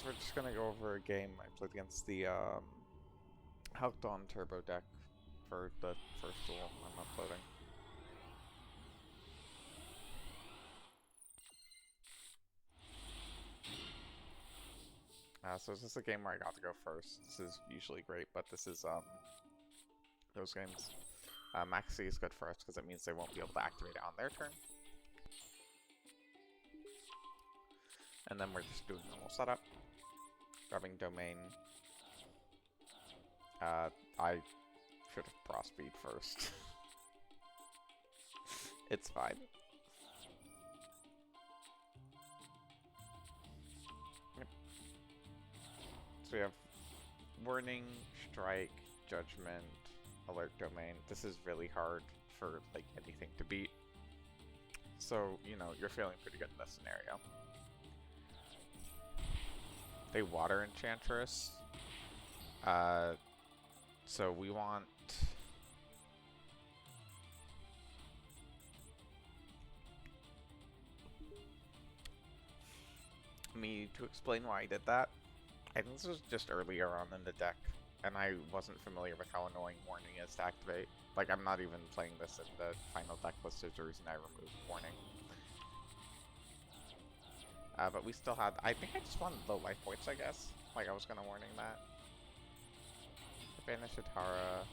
So we're just gonna go over a game I played against the HalqDon Turbo deck for the first duel I'm uploading. So this is a game where I got to go first. This is usually great, but this is those games. Maxi is good for us because it means they won't be able to activate it on their turn. And then we're just doing normal setup. Grabbing domain. I should have Pro Speed first. It's fine. Yep. So we have warning, strike, judgment, alert domain. This is really hard for like anything to beat. So, you know, you're feeling pretty good in this scenario. They water Enchantress. So we want me to explain why I did that. I think this was just earlier on in the deck, and I wasn't familiar with how annoying warning is to activate. Like, I'm not even playing this in the final deck with Scissors, and I removed warning. But we still had, I think I just wanted low life points, I guess. Like, I was gonna warning that. Banish Atara.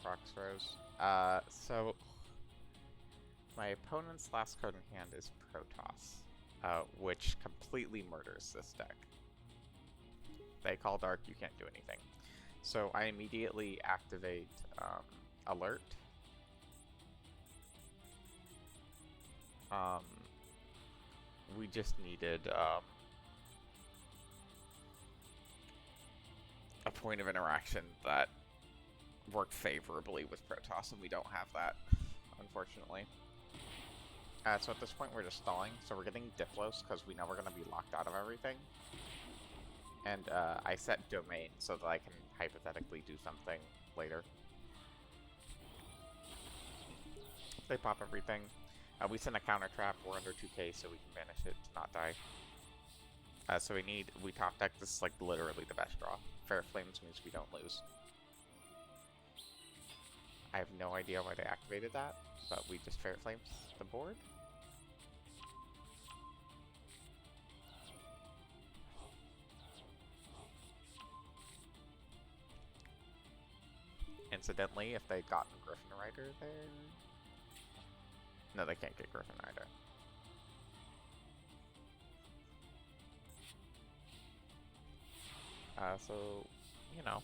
Prox Rose. So my opponent's last card in hand is Protoss, which completely murders this deck. They call dark, you can't do anything. So I immediately activate alert. We just needed a point of interaction that worked favorably with Protoss, and we don't have that, unfortunately. So at this point we're just stalling, so we're getting Diplos because we know we're going to be locked out of everything. And I set domain so that I can hypothetically do something later. They pop everything. We send a counter trap, we're under 2k so we can banish it to not die. So we top deck, this is like literally the best draw. Fair Flames means we don't lose. I have no idea why they activated that, but we just Fair Flames the board. Incidentally, if they'd gotten Griffin Rider there... No, they can't get Griffin Rider. So, you know.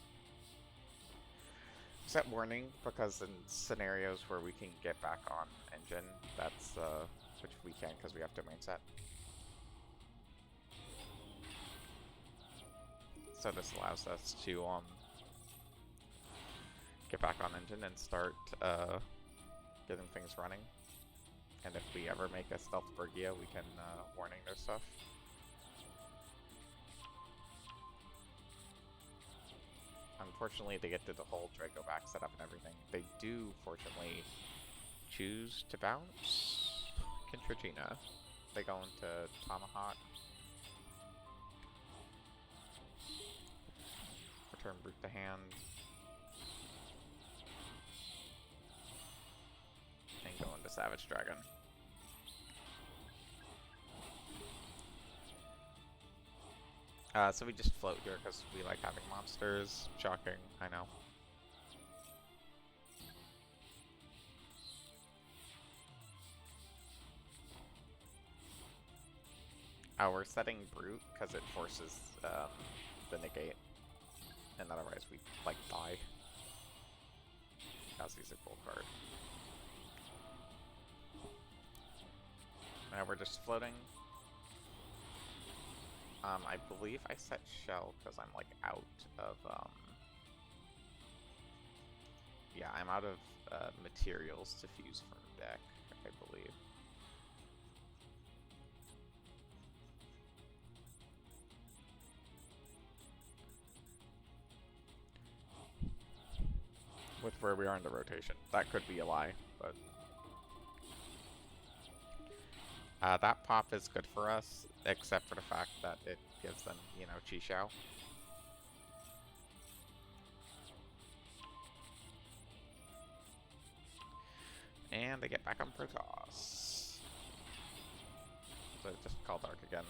Set warning, because in scenarios where we can get back on engine, that's, which we can because we have domain set. So this allows us to, get back on engine and start, getting things running. And if we ever make a Stealth Bergia, we can, warning their stuff. Unfortunately, they get to the whole Draco back setup and everything. They do, fortunately, choose to bounce Kentrigina. They go into Tomahawk. Return Brute to hand. And go into Savage Dragon. So we just float here because we like having monsters. Shocking, I know. We're setting Brute because it forces the negate. And otherwise we like die. Kazzy's a cool card. We're just floating. I believe I set Shell because I'm like out of, yeah, I'm out of materials to fuse from deck, I believe. With where we are in the rotation. That could be a lie, but That pop is good for us, except for the fact that it gives them, you know, Chi Xiao. And they get back on Protoss. So just call Dark again.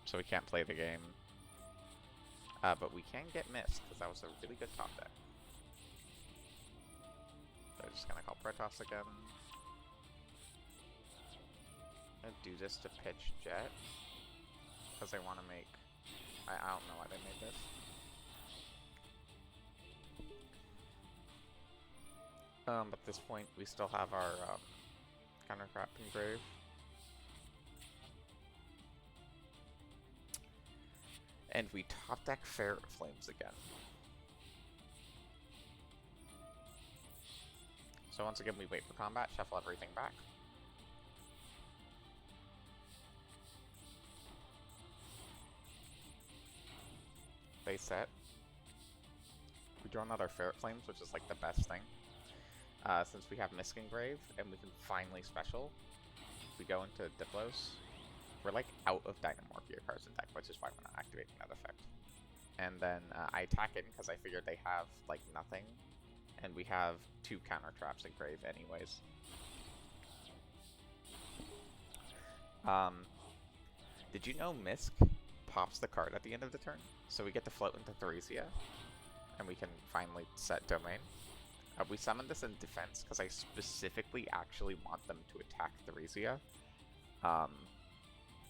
So we can't play the game. But we can get Mist, because that was a really good top deck. So just gonna call Protoss again. I'm gonna do this to pitch Jet. Because I want to make... I don't know why they made this. At this point, we still have our countercrop engrave. And we top deck Ferret Flames again. So once again, we wait for combat, shuffle everything back. They set. We draw another Ferret Flames, which is like the best thing. Since we have Mist Engrave, and we can finally special, we go into Diplos. We're like out of Dinomorphia cards in deck, which is why we're not activating that effect. And then I attack it because I figured they have like nothing, and we have 2 counter traps in grave anyways. Did you know Misk pops the card at the end of the turn? So we get to float into Theresia, and we can finally set domain. We summon this in defense because I specifically actually want them to attack Theresia.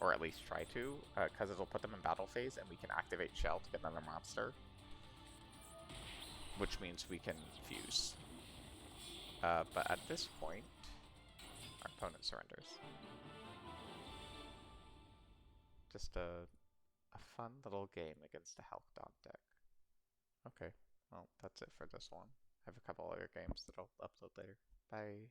Or at least try to, because it'll put them in battle phase, and we can activate Shell to get another monster. Which means we can fuse. But at this point, our opponent surrenders. Just a fun little game against the HalqDon deck. Okay, well, that's it for this one. I have a couple other games that I'll upload later. Bye.